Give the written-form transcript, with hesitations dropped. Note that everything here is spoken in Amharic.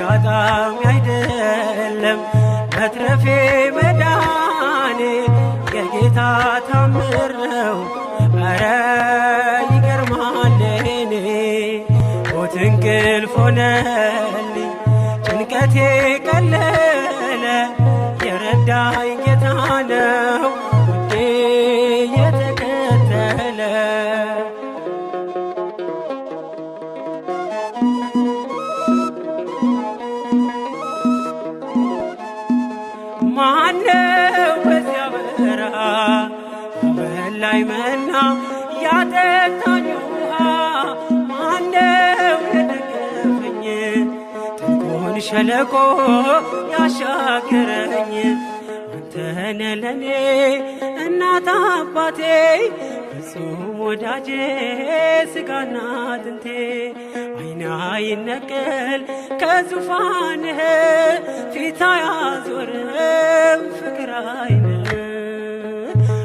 አጋጣሚ አይደለም መትረፌ መዳኔ የጌታ ታምር ነው። ኧረ ይገርማል እኔ ሞት እንቅልፍ ሆነልኝ ጭንቀቴ ቀለለ የረዳኝ ጌታ ነው ውዴ የተከተለ። ማነው በዚያ በረሃ በላይ መና ያጠጣኝ ውሃ ማነው የደገፈኝ ጥልቁን ሸለቆ ያሻገረኝ አንተነ ለኔ እናት አባቴ ፍጹም ወዳጄ ስጋና አጥንቴ አይኔ አይነቀል ከዙፋንህ ፊት አያዞርም ፍቅር